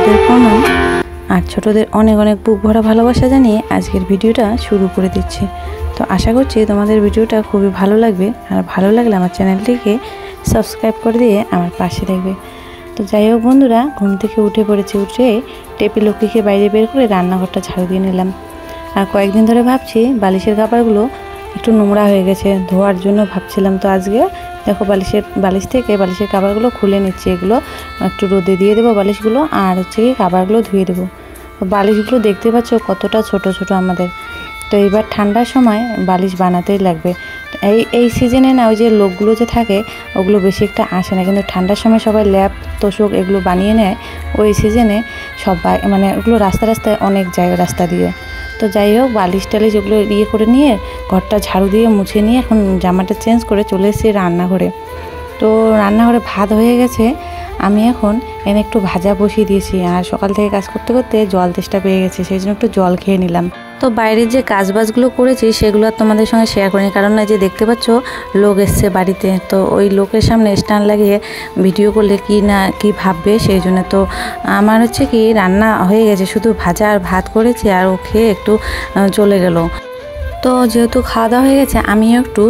বড়দের প্রণাম আর ছোটদের অনেক অনেক বুক ভরা ভালোবাসা জানিয়ে আজকের ভিডিওটা শুরু করে দিচ্ছি। তো আশা করছি তোমাদের ভিডিওটা খুবই ভালো লাগবে, আর ভালো লাগলে আমার চ্যানেলটিকে সাবস্ক্রাইব করে দিয়ে আমার পাশে থাকবে। তো যাই হোক বন্ধুরা, ঘুম থেকে উঠে পড়েছি। উঠে টেপি লক্ষ্মীকে বাইরে বের করে রান্নাঘরটা ঝাড়ু দিয়ে নিলাম। আর কয়েকদিন ধরে ভাবছি বালিশের কাপড়গুলো একটু নোংরা হয়ে গেছে, ধোয়ার জন্য ভাবছিলাম। তো আজকে দেখো বালিশ থেকে বালিশের কাপড়গুলো খুলে নিচ্ছি। এগুলো একটু রোদে দিয়ে দেবো বালিশগুলো, আর হচ্ছে কি কাপড়গুলো ধুয়ে দেবো। বালিশগুলো দেখতে পাচ্ছ কতটা ছোট ছোট আমাদের। তো এবার ঠান্ডার সময় বালিশ বানাতেই লাগবে। এই সিজনে না ওই যে লোকগুলো যে থাকে ওগুলো বেশি একটা আসে না, কিন্তু ঠান্ডার সময় সবাই ল্যাপ তোষক এগুলো বানিয়ে নেয় ওই সিজনে। সবাই মানে ওগুলো রাস্তায় অনেক যায় রাস্তা দিয়ে। তো যাই হোক, বালিশ টালিশ ওগুলো করে নিয়ে ঘরটা ঝাড়ু দিয়ে মুছে নিয়ে এখন জামাটা চেঞ্জ করে চলে এসেছি রান্নাঘরে। তো রান্নাঘরে ভাত হয়ে গেছে, আমি এখন এনে একটু ভাজা বসিয়ে দিয়েছি। আর সকাল থেকে কাজ করতে করতে জল তেষ্টা পেয়ে গেছে, সেই জন্য একটু জল খেয়ে নিলাম। তো বাইরের যে কাজবাজগুলো করেছি সেগুলো আর তোমাদের সঙ্গে শেয়ার করিনি, কারণ না যে দেখতে পাচ্ছ লোক এসছে বাড়িতে। তো ওই লোকের সামনে স্ট্যান্ড লাগিয়ে ভিডিও করলে কি ভাববে, সেই জন্য। তো আমার হচ্ছে কি রান্না হয়ে গেছে, শুধু ভাজা আর ভাত করেছি, আর ও খেয়ে একটু চলে গেল। তো যেহেতু খাওয়া দাওয়া হয়ে গেছে, আমিও একটু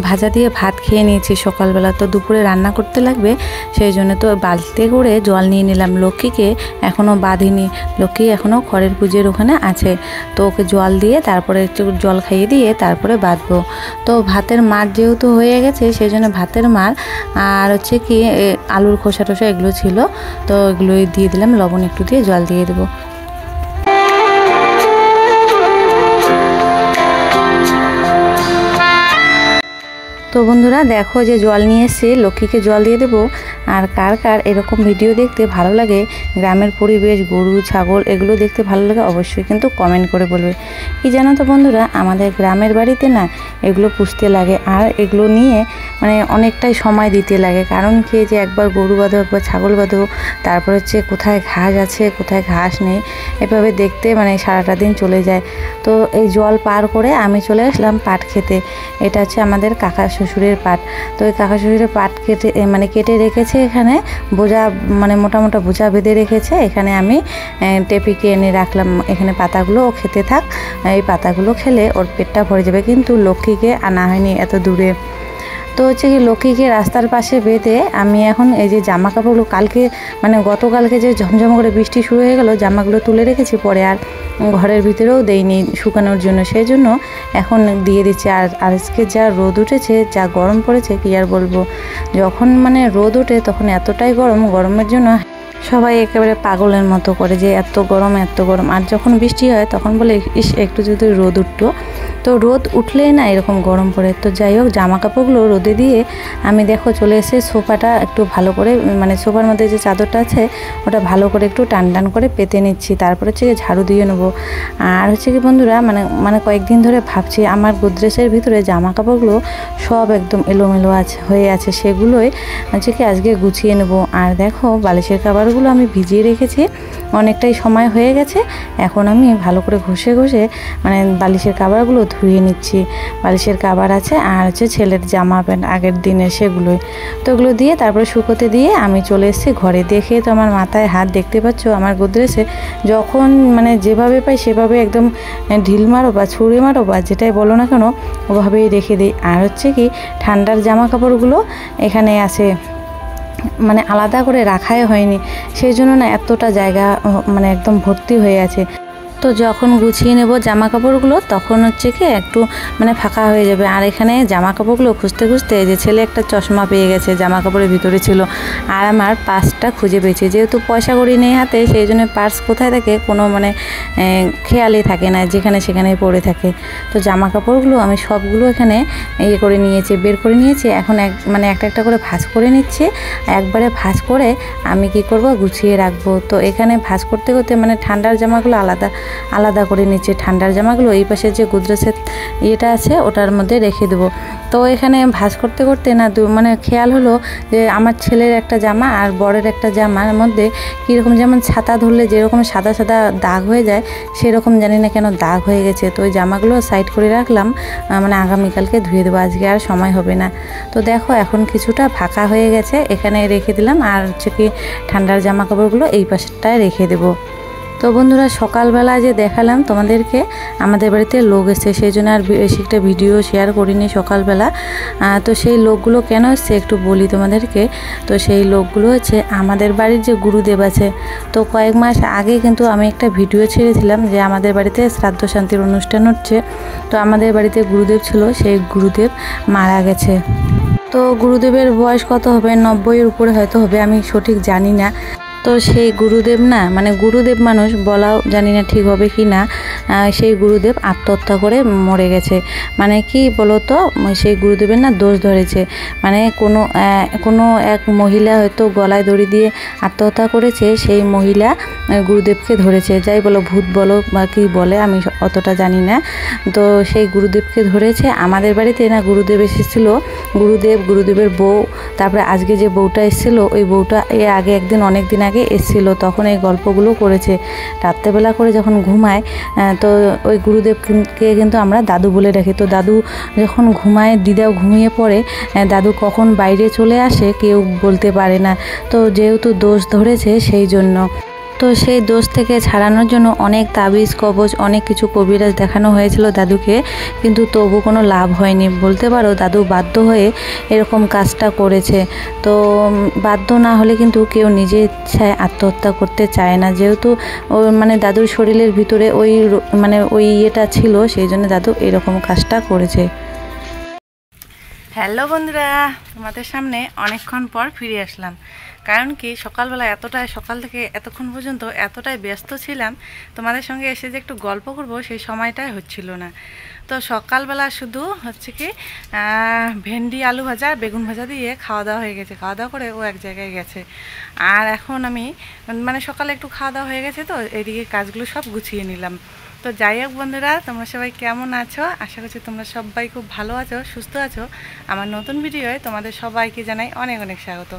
ভাজা দিয়ে ভাত খেয়ে নিয়েছি সকালবেলা। তো দুপুরে রান্না করতে লাগবে, সেই জন্য তো বালতিতে করে জল নিয়ে নিলাম। লক্ষ্মীকে এখনও বাঁধিনি, লক্ষ্মী এখনও ঘরের পুজোর ওখানে আছে। তো ওকে জল দিয়ে তারপরে একটু জল খাইয়ে দিয়ে তারপরে বাঁধবো। তো ভাতের মার যেহেতু হয়ে গেছে, সেই জন্য ভাতের মার আর হচ্ছে কি আলুর খোসা টোসা এগুলো ছিল, তো এগুলোই দিয়ে দিলাম, লবণ একটু দিয়ে জল দিয়ে দেবো। তো বন্ধুরা দেখো, যে জল নিয়ে এসে লক্ষ্মীকে জল দিয়ে দেবো। আর কার কার এরকম ভিডিও দেখতে ভালো লাগে, গ্রামের পরিবেশ, গরু ছাগল এগুলো দেখতে ভালো লাগে, অবশ্যই কিন্তু কমেন্ট করে বলবে। কি জানো তো বন্ধুরা, আমাদের গ্রামের বাড়িতে না এগুলো পুষতে লাগে, আর এগুলো নিয়ে মানে অনেকটাই সময় দিতে লাগে। কারণ কি, যে একবার গরু বাঁধো, একবার ছাগল বাঁধো, তারপর হচ্ছে কোথায় ঘাস আছে কোথায় ঘাস নেই, এভাবে দেখতে মানে সারাটা দিন চলে যায়। তো এই জল পার করে আমি চলে আসলাম পাট খেতে। এটা হচ্ছে আমাদের কাকা শ্বশুরের পাট। তো ওই কাকা শ্বশুরের পাট কেটে রেখেছে এখানে, বোঝা মানে মোটা মোটা বোঝা বেঁধে রেখেছে। এখানে আমি টেপিকে এনে রাখলাম, এখানে পাতাগুলো ও খেতে থাক। এই পাতাগুলো খেলে ওর পেটটা ভরে যাবে। কিন্তু লক্ষ্মীকে আনা হয়নি এত দূরে। তো হচ্ছে কি লক্ষ্মীকে রাস্তার পাশে বেঁধে আমি এখন এই যে জামা কাপড়গুলো কালকে মানে গতকালকে যে ঝমঝম করে বৃষ্টি শুরু হয়ে গেল, জামাগুলো তুলে রেখেছি, পরে আর ঘরের ভিতরেও দেইনি শুকানোর জন্য, সেই জন্য এখন দিয়ে দিচ্ছি। আর আজকে যা রোদ উঠেছে, যা গরম পড়েছে কি আর বলবো। যখন মানে রোদ ওঠে তখন এতটাই গরমের জন্য সবাই একেবারে পাগলের মতো করে, যে এত গরম এত গরম। আর যখন বৃষ্টি হয় তখন বলে ইস একটু যদি রোদ উঠতো। তো রোদ উঠলেই না এরকম গরম পড়ে। তো যাই হোক, জামা কাপড়গুলো রোদে দিয়ে আমি দেখো চলে এসে সোফাটা একটু ভালো করে মানে সোফার মধ্যে যে চাদরটা আছে ওটা ভালো করে একটু টান করে পেতে নিচ্ছি। তারপরে হচ্ছে কি ঝাড়ু দিয়ে নেবো। আর হচ্ছে কি বন্ধুরা, মানে কয়েকদিন ধরে ভাবছি আমার গোদরেজের ভিতরে জামা কাপড়গুলো সব একদম এলোমেলো হয়ে আছে, সেগুলোই হচ্ছে কি আজকে গুছিয়ে নেবো। আর দেখো বালিশের কাপড়গুলো আমি ভিজিয়ে রেখেছি, অনেকটাই সময় হয়ে গেছে। এখন আমি ভালো করে ঘষে মানে বালিশের কাপড়গুলো ধুয়ে নিচ্ছি। বালিশের কাপড় আছে, আর হচ্ছে ছেলের জামা প্যান্ট আগের দিনের সেগুলোই। তো ওগুলো দিয়ে তারপরে শুকোতে দিয়ে আমি চলে এসেছি ঘরে। দেখে তো আমার মাথায় হাত, দেখতে পাচ্ছ আমার গোদরেজে যখন মানে যেভাবে পাই সেভাবে একদম ঢিল মারো বা ছুঁড়ে মারো বা যেটাই বলো না কেন, ওভাবেই রেখে দিই। আর হচ্ছে কি ঠান্ডার জামা কাপড়গুলো এখানে আছে, মানে আলাদা করে রাখাই হয়নি, সেই জন্য না এতটা জায়গা মানে একদম ভর্তি হয়ে আছে। তো যখন গুছিয়ে নেব জামা কাপড়গুলো তখন হচ্ছে কি একটু মানে ফাঁকা হয়ে যাবে। আর এখানে জামা কাপড়গুলো খুঁজতে যে ছেলে একটা চশমা পেয়ে গেছে জামা কাপড়ের ভিতরে ছিল, আর আমার পার্সটা খুঁজে পেয়েছে। যেহেতু পয়সা কড়ি নেই হাতে, সেই জন্য পার্স কোথায় থাকে কোনো মানে খেয়ালই থাকে না, যেখানে সেখানেই পড়ে থাকে। তো জামা কাপড়গুলো আমি সবগুলো এখানে করে নিয়েছি, বের করে নিয়েছি। এখন মানে একটা করে ভাঁজ করে নিচ্ছি। একবারে ভাঁজ করে আমি কি করব, গুছিয়ে রাখবো। তো এখানে ভাঁজ করতে মানে ঠান্ডার জামাগুলো আলাদা আলাদা করে নিচ্ছি। ঠান্ডার জামাগুলো এই পাশে যে গোদরেজের ইয়েটা আছে ওটার মধ্যে রেখে দেবো। তো এখানে ভাঁজ করতে করতে না মানে খেয়াল হলো যে আমার ছেলের একটা জামা আর বরের একটা জামার মধ্যে কীরকম, যেমন ছাতা ধরলে যেরকম সাদা সাদা দাগ হয়ে যায় সেরকম জানি না কেন দাগ হয়ে গেছে। তো ওই জামাগুলো সাইড করে রাখলাম, মানে আগামীকালকে ধুয়ে দেবো, আজকে আর সময় হবে না। তো দেখো এখন কিছুটা ফাঁকা হয়ে গেছে, এখানে রেখে দিলাম। আর হচ্ছে কি ঠান্ডার জামা কাপড়গুলো এই পাশটায় রেখে দেবো। তো বন্ধুরা সকালবেলা যে দেখালাম তোমাদেরকে আমাদের বাড়িতে লোক এসছে, সেই জন্য আর বেশি একটা ভিডিও শেয়ার করিনি সকালবেলা। তো সেই লোকগুলো কেন এসছে একটু বলি তোমাদেরকে। তো সেই লোকগুলো হচ্ছে আমাদের বাড়ির যে গুরুদেব আছে। তো কয়েক মাস আগে কিন্তু আমি একটা ভিডিও ছেড়েছিলাম যে আমাদের বাড়িতে শ্রাদ্ধ শান্তির অনুষ্ঠান হচ্ছে। তো আমাদের বাড়িতে গুরুদেব ছিল, সেই গুরুদেব মারা গেছে। তো গুরুদেবের বয়স কত হবে, 90-এর উপরে হয়তো হবে, আমি সঠিক জানি না। তো সেই গুরুদেব না, মানে গুরুদেব মানুষ বলাও জানি না ঠিক হবে কি না, সেই গুরুদেব আত্মহত্যা করে মরে গেছে। মানে কি বলো তো, সেই গুরুদেবের না দোষ ধরেছে, মানে কোনো এক মহিলা হয়তো গলায় দড়ি দিয়ে আত্মহত্যা করেছে, সেই মহিলা গুরুদেবকে ধরেছে। যাই বলো, ভূত বলো বা কী বলে আমি অতটা জানি না। তো সেই গুরুদেবকে ধরেছে। আমাদের বাড়িতে না গুরুদেব এসেছিল, গুরুদেবের বউ, তারপরে আজকে যে বউটা এসেছিল ওই বউটা এর আগে একদিন অনেক দিন আগে এসেছিল, তখন এই গল্পগুলো করেছে রাত্রেবেলা করে যখন ঘুমায়। তো ওই গুরুদেবকে কিন্তু আমরা দাদু বলে রাখি। তো দাদু যখন ঘুমায়, দিদাও ঘুমিয়ে পড়ে, দাদু কখন বাইরে চলে আসে কেউ বলতে পারে না। তো যেহেতু দোষ ধরেছে সেই জন্য, তো সেই দোষ থেকে ছাড়ানোর জন্য অনেক তাবিজ কবজ অনেক কিছু কবিরাজ দেখানো হয়েছিল দাদুকে, কিন্তু তবু কোনো লাভ হয়নি বলতে পারো। দাদু বাধ্য হয়ে এরকম কাজটা করেছে। তো বাধ্য না হলে কিন্তু কেউ নিজে ইচ্ছায় আত্মহত্যা করতে চায় না, যেহেতু মানে দাদুর শরীরের ভিতরে ওই ইয়েটা ছিল, সেই জন্য দাদু এরকম কাজটা করেছে। হ্যালো বন্ধুরা, তোমাদের সামনে অনেকক্ষণ পর ফিরে আসলাম। কারণ কি সকালবেলা সকাল থেকে এতক্ষণ পর্যন্ত এতটাই ব্যস্ত ছিলাম, তোমাদের সঙ্গে এসে যে একটু গল্প করব সেই সময়টাই হচ্ছিল না। তো সকালবেলা শুধু হচ্ছে কি ভেন্ডি আলু ভাজা বেগুন ভাজা দিয়ে খাওয়া দাওয়া হয়ে গেছে। খাওয়া দাওয়া করে ও এক জায়গায় গেছে, আর এখন আমি মানে সকালে একটু খাওয়া দাওয়া হয়ে গেছে, তো এদিকে কাজগুলো সব গুছিয়ে নিলাম। তো যাই হোক বন্ধুরা, তোমরা সবাই কেমন আছো? আশা করছি তোমরা সবাই খুব ভালো আছো, সুস্থ আছো। আমার নতুন ভিডিওয় তোমাদের সবাইকে জানাই অনেক অনেক স্বাগত।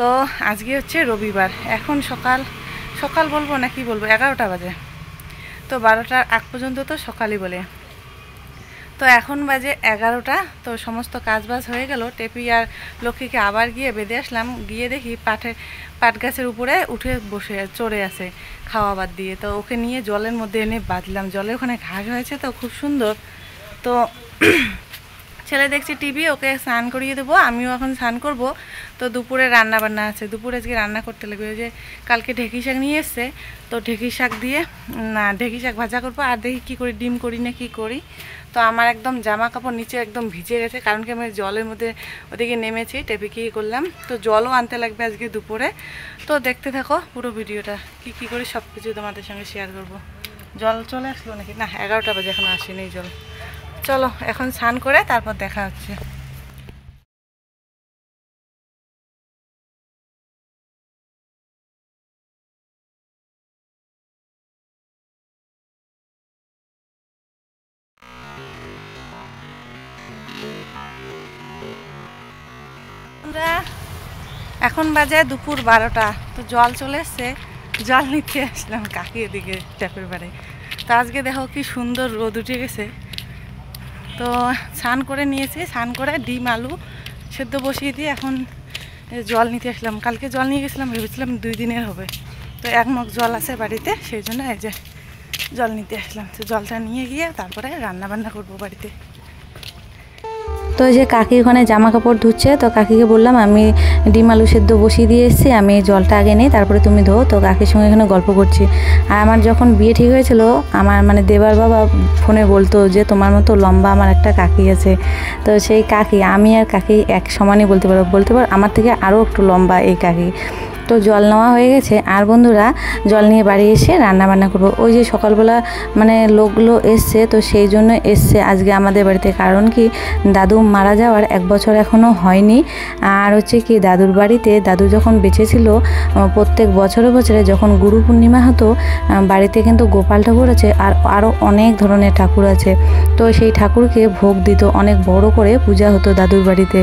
তো আজকে হচ্ছে রবিবার, এখন সকাল বলবো না কি বলবো, 11টা বাজে। তো 12টার আগ পর্যন্ত তো সকালই বলে। তো এখন বাজে 11টা। তো সমস্ত কাজবাজ হয়ে গেল। টেপি আর লক্ষ্মীকে আবার গিয়ে বেঁধে আসলাম। গিয়ে দেখি পাট গাছের উপরে উঠে চড়ে আছে খাওয়া বাদ দিয়ে। তো ওকে নিয়ে জলের মধ্যে এনে বাঁধলাম। জলে ওখানে ঘাস হয়েছে তো খুব সুন্দর। তো ছেলে দেখছি টিভি, ওকে স্নান করিয়ে দেবো, আমিও এখন স্নান করব। তো দুপুরে রান্না বান্না আছে, দুপুরে আজকে রান্না করতে লাগবে। ওই যে কালকে ঢেঁকি শাক নিয়ে এসছে, তো ঢেঁকি শাক দিয়ে ঢেঁকি শাক ভাজা করবো। আর দেখি কী করি, ডিম করি না কী করি। তো আমার একদম জামা কাপড় নিচে একদম ভিজে গেছে, কারণ কি আমি জলের মধ্যে ওদিকে নেমেছি। টেপি কী করলাম, তো জলও আনতে লাগবে আজকে দুপুরে। তো দেখতে থাকো পুরো ভিডিওটা, কী করি সব কিছু তোমাদের সঙ্গে শেয়ার করব। জল চলে আসলো নাকি না? 11টা বাজে এখনো আসেনি জল। চলো এখন স্নান করে তারপর দেখা হচ্ছে। এখন বাজে দুপুর 12টা। তো জল চলে এসছে, জল নিতে আসলাম কাকি এদিকে ট্যাপের বাড়ি। তো আজকে দেখো কি সুন্দর রোদ উঠে গেছে। তো স্নান করে নিয়েছি, স্নান করে ডিম আলু সেদ্ধ বসিয়ে দিয়ে এখন জল নিতে আসলাম। কালকে জল নিয়ে গেছিলাম, ভেবেছিলাম 2 দিনের হবে। তো 1 মগ জল আছে বাড়িতে, সেই জন্য এই যে জল নিতে আসলাম। তো জলটা নিয়ে গিয়ে তারপরে রান্না বান্না করবো বাড়িতে। তো যে কাকি ওখানে জামা কাপড় ধুচ্ছে, তো কাকিকে বললাম আমি ডিম আলু সেদ্ধ বসিয়ে দিয়ে এসেছি, আমি জলটা আগে নিই তারপরে তুমি ধো। তো কাকির সঙ্গে এখানে গল্প করছি। আর আমার যখন বিয়ে ঠিক হয়েছিল, আমার মানে দেবার বাবা ফোনে বলতো যে তোমার মতো লম্বা আমার একটা কাকি আছে। তো সেই কাকি, আমি আর কাকি এক সমানই বলতে পারো, আমার থেকে আরও একটু লম্বা এই কাকি। তো জল নেওয়া হয়ে গেছে। আর বন্ধুরা জল নিয়ে বাড়ি এসে রান্না বান্না করবো। ওই যে সকালবেলা মানে লোকগুলো এসছে, তো সেই জন্য এসছে আজকে আমাদের বাড়িতে। কারণ কি দাদু মারা যাওয়ার 1 বছর এখনও হয়নি। আর হচ্ছে কি দাদুর বাড়িতে দাদু যখন বেঁচে ছিল প্রত্যেক বছরে বছরে যখন গুরু পূর্ণিমা হতো বাড়িতে কিন্তু গোপাল ঠাকুর আছে আর আরও অনেক ধরনের ঠাকুর আছে। তো সেই ঠাকুরকে ভোগ দিত, অনেক বড় করে পূজা হতো দাদুর বাড়িতে।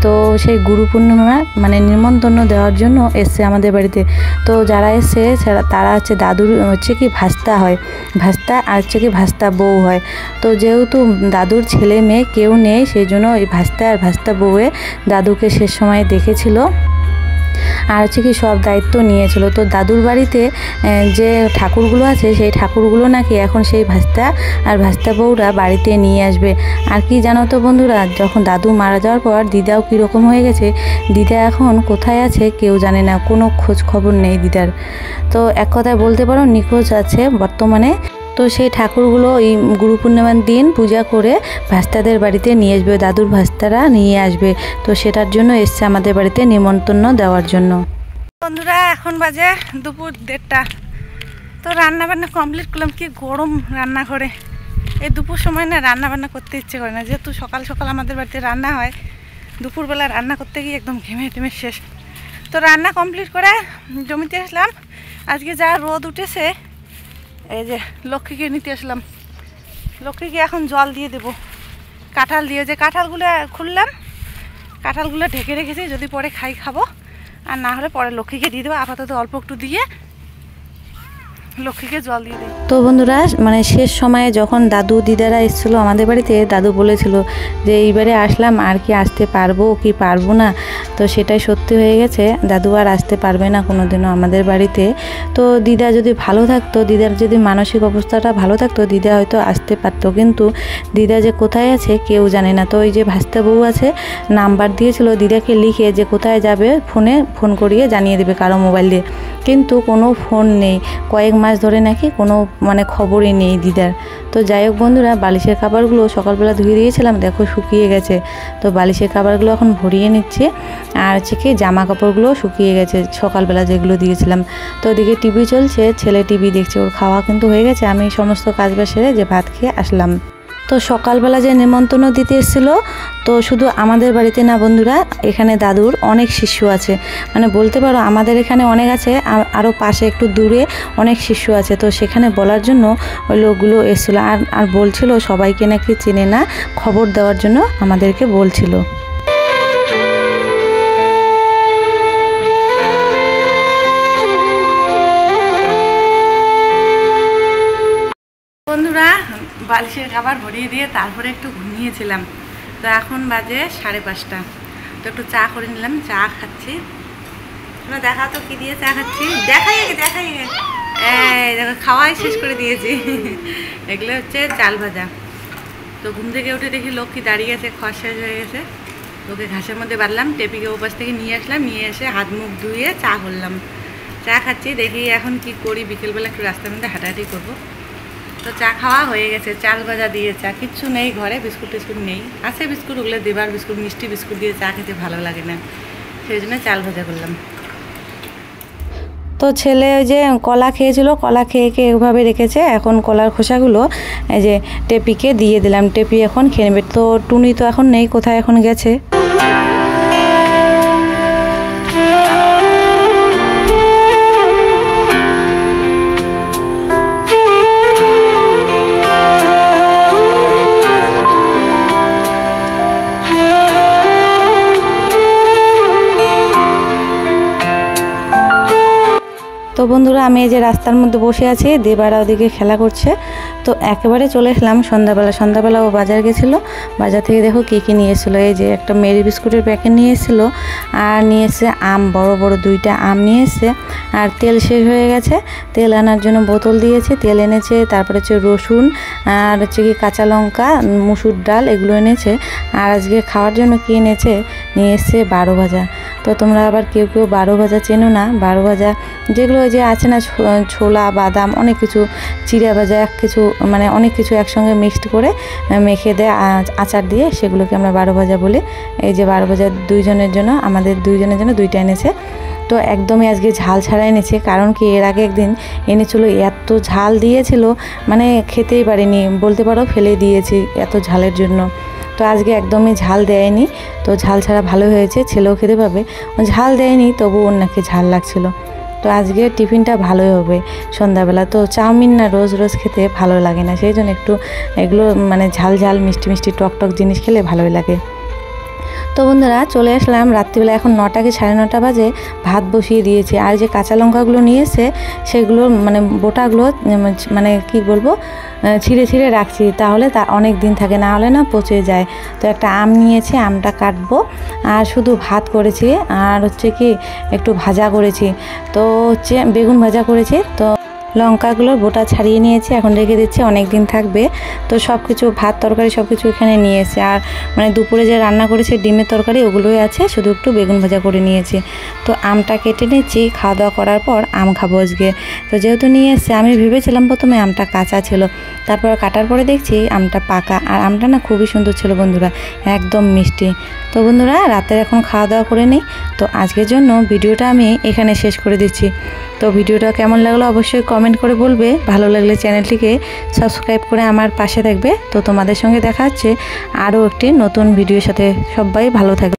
তো সেই গুরু পূর্ণিমা মানে নিমন্ত্রণ দেওয়ার জন্য এসছে আমাদের বাড়িতে। তো যারা এসছে তারা হচ্ছে দাদুর হচ্ছে কি ভাস্তা হয়, ভাস্তা আর হচ্ছে কি ভাস্তা বউ হয়। তো যেহেতু দাদুর ছেলে মেয়ে কেউ নেই, সেই জন্য ওই ভাস্তা আর ভাস্তা বউয়ে দাদুকে শেষ সময় দেখেছিল আর হচ্ছে কি সব দায়িত্ব নিয়েছিল। তো দাদুর বাড়িতে যে ঠাকুরগুলো আছে সেই ঠাকুরগুলো নাকি এখন সেই ভাস্তা আর ভাস্তা বউরা বাড়িতে নিয়ে আসবে। আর কি জানো তো বন্ধুরা, যখন দাদু মারা যাওয়ার পর দিদাও কীরকম হয়ে গেছে, দিদা এখন কোথায় আছে কেউ জানে না, কোনো খোঁজ খবর নেই দিদার। তো এক কথায় বলতে পারো নিখোঁজ আছে বর্তমানে। তো সেই ঠাকুরগুলো এই গুরু পূর্ণিমার দিন পূজা করে ভাস্তাদের বাড়িতে নিয়ে আসবে, দাদুর ভাস্তারা নিয়ে আসবে। তো সেটার জন্য এসছে আমাদের বাড়িতে নিমন্ত্রণ দেওয়ার জন্য। বন্ধুরা এখন বাজে দুপুর 1:30। তো রান্না বান্না কমপ্লিট করলাম। কি গরম রান্না করে, এই দুপুর সময় না রান্না বান্না করতে ইচ্ছে করে না, যেহেতু সকাল সকাল আমাদের বাড়িতে রান্না হয়। দুপুরবেলা রান্না করতে গিয়ে একদম ঘেমে টেমে শেষ। তো রান্না কমপ্লিট করে জমিতে আসলাম। আজকে যা রোদ উঠেছে, এই যে লক্ষ্মীকে নিতে আসলাম। লক্ষ্মীকে এখন জল দিয়ে দেবো, কাঁঠাল দিয়ে। যে কাঁঠালগুলো খুললাম, কাঁঠালগুলো ঢেকে রেখেছি, যদি পরে খাই খাবো, আর না হলে পরে লক্ষ্মীকে দিয়ে দেবো। আপাতত অল্প একটু দিয়ে লক্ষ্মীকে জল দিয়ে দিই। তো বন্ধুরা মানে শেষ সময়ে যখন দাদু দিদারা এসেছিলো আমাদের বাড়িতে, দাদু বলেছিল যে এইবারে আসলাম আর কি আসতে পারবো কি পারবো না। তো সেটাই সত্যি হয়ে গেছে, দাদু আর আসতে পারবে না কোনো দিনও আমাদের বাড়িতে। তো দিদা যদি ভালো থাকতো, দিদার যদি মানসিক অবস্থাটা ভালো থাকতো, দিদা হয়তো আসতে পারতো। কিন্তু দিদা যে কোথায় আছে কেউ জানে না। তো ওই যে ভাস্তা বউ আছে, নাম্বার দিয়েছিল দিদাকে লিখে যে কোথায় যাবে ফোন করিয়ে জানিয়ে দেবে কারো মোবাইল দিয়ে। কিন্তু কোনো ফোন নেই, কয়েক মাস ধরে নাকি কোনো মানে খবরই নেই দিদার। তো যাই হোক বন্ধুরা, বালিশের খাবারগুলো সকালবেলা ধুয়ে দিয়েছিলাম, দেখো শুকিয়ে গেছে। তো বালিশের খাবারগুলো এখন ভরিয়ে নিচ্ছে। আর হচ্ছে কি জামা কাপড়গুলো শুকিয়ে গেছে সকালবেলা যেগুলো দিয়েছিলাম। তো ওদিকে টিভি চলছে, ছেলে টিভি দেখছে, ওর খাওয়া কিন্তু হয়ে গেছে। আমি সমস্ত কাজবাজ সেরে যে ভাত খেয়ে আসলাম। তো সকালবেলা যে নিমন্ত্রণ দিতে এসেছিলো, তো শুধু আমাদের বাড়িতে না বন্ধুরা, এখানে দাদুর অনেক শিষ্য আছে, মানে বলতে পারো আমাদের এখানে অনেক আছে, আরও পাশে একটু দূরে অনেক শিষ্য আছে। তো সেখানে বলার জন্য ওই লোকগুলো এসেছিলো। আর বলছিল সবাইকে নাকি চেনে না, খবর দেওয়ার জন্য আমাদেরকে বলছিল। বন্ধুরা বালিশের খাবার ভরিয়ে দিয়ে তারপরে একটু ঘুমিয়েছিলাম। তো এখন বাজে 5:30। তো একটু চা করে নিলাম, চা খাচ্ছি। তোমরা দেখা তো কি দিয়ে চা খাচ্ছি, দেখাই এই দেখো খাওয়াই শেষ করে দিয়েছি। এগুলো হচ্ছে চাল ভাজা। তো ঘুম থেকে উঠে দেখি লক্ষ্মী দাঁড়িয়ে আছে, খাওয়া শেষ হয়ে গেছে। ওকে ঘাসের মধ্যে বাঁধলাম, টেপিকে ওপাশ থেকে নিয়ে আসলাম, নিয়ে এসে হাত মুখ ধুয়ে চা করলাম, চা খাচ্ছি। দেখি এখন কি করি, বিকেলবেলা একটু রাস্তার মধ্যে হাঁটাহাঁটি করবো। তো চা খাওয়া হয়ে গেছে, চাল ভাজা দিয়ে চা, কিচ্ছু নেই ঘরে, বিস্কুট টিস্কুট নেই, আছে বিস্কুট, ওগুলো দেবার বিস্কুট, মিষ্টি বিস্কুট দিয়ে চা খেতে ভালো লাগে না, সেই জন্য চাল ভাজা করলাম। তো ছেলে ওই যে কলা খেয়েছিল, কলা খেয়ে এভাবে রেখেছে। এখন কলার খোসাগুলো এই যে টেপিকে দিয়ে দিলাম, টেপি এখন খেয়ে নেবে। তো টুনি তো এখন নেই, কোথায় এখন গেছে। তো বন্ধুরা আমি এই যে রাস্তার মধ্যে বসে আছি, দেবারা ওদিকে খেলা করছে। তো একেবারে চলে এসলাম সন্ধ্যাবেলা ও বাজার গেছিলো, বাজার থেকে দেখো কী কী নিয়ে এসেছিলো। এই যে একটা মেরি বিস্কুটের প্যাকেট নিয়ে এসেছিলো, আর নিয়ে এসে আম, বড় বড় 2টা আম নিয়ে এসে। আর তেল শেষ হয়ে গেছে, তেল আনার জন্য বোতল দিয়েছে, তেল এনেছে। তারপরে হচ্ছে রসুন, আর হচ্ছে কি কাঁচা লঙ্কা, মুসুর ডাল, এগুলো এনেছে। আর আজকে খাওয়ার জন্য কী এনেছে, নিয়ে এসছে 12 ভাজা। তো তোমরা আবার কেউ 12 ভাজা চেনো না, 12 ভাজা যেগুলো যে আছে না, ছোলা বাদাম অনেক কিছু, চিড়া ভাজা, কিছু মানে অনেক কিছু একসঙ্গে মিক্সড করে মেখে দেয় আচার দিয়ে, সেগুলোকে আমরা 12 ভাজা বলি। এই যে 12 ভাজা 2 জনের জন্য, আমাদের 2 জনের জন্য 2টা এনেছে। তো একদমই আজকে ঝাল ছাড়া এনেছে, কারণ কি এর আগে একদিন এনেছিল, এত ঝাল দিয়েছিল মানে খেতেই পারিনি, বলতে পারো ফেলে দিয়েছি এত ঝালের জন্য। তো আজকে একদমই ঝাল দেয়নি, তো ঝাল ছাড়া ভালো হয়েছে, ছেলেও খেতে পাবে। ঝাল দেয়নি তবু ওর নাকি ঝাল লাগছিল। তো আজকে টিফিনটা ভালোই হবে সন্ধ্যাবেলা। তো চাউমিন না রোজ রোজ খেতে ভালো লাগে না, সেই জন্য একটু এগুলো মানে ঝাল ঝাল মিষ্টি মিষ্টি টক টক জিনিস খেলে ভালোই লাগে। তো বন্ধুরা চলে আসলাম রাত্রিবেলা, এখন 9টা কি 9:30 বাজে, ভাত বসিয়ে দিয়েছি। আর যে কাঁচা লঙ্কাগুলো নিয়ে এসে সেগুলো মানে বোটাগুলো মানে কি বলবো ছিঁড়ে ছিঁড়ে রাখছি, তাহলে তা অনেক দিন থাকে, না হলে না পচে যায়। তো একটা আম নিয়েছি, আমটা কাটবো। আর শুধু ভাত করেছি, আর হচ্ছে কি একটু ভাজা করেছি, তো হচ্ছে বেগুন ভাজা করেছি। তো লঙ্কাগুলোর বোটা ছাড়িয়ে নিয়েছি, এখন রেখে দিচ্ছি, অনেক দিন থাকবে। তো সব কিছু ভাত তরকারি সব কিছু এখানে নিয়েছি। আর মানে দুপুরে যে রান্না করেছি ডিমের তরকারি ওগুলোই আছে, শুধু একটু বেগুন ভাজা করে নিয়েছি। তো আমটা কেটে নিচ্ছি, খাওয়া দাওয়া করার পর আম খাবো আজকে। তো যেহেতু নিয়ে এসছে, আমি ভেবেছিলাম প্রথমে আমটা কাঁচা ছিল, তারপর কাটার পরে দেখছি আমটা পাকা। আর আমটা না খুবই সুন্দর ছিল বন্ধুরা, একদম মিষ্টি। তো বন্ধুরা রাতের এখন খাওয়া দাওয়া করে নিই। তো আজকের জন্য ভিডিওটা আমি এখানে শেষ করে দিচ্ছি। তো ভিডিওটা কেমন লাগলো অবশ্যই কমেন্ট করে বলবে, ভালো লাগলে চ্যানেলটিকে সাবস্ক্রাইব করে আমার পাশে থাকবে। তো তোমাদের সঙ্গে দেখা হচ্ছে আরও একটি নতুন ভিডিওর সাথে। সবাই ভালো থাকবে।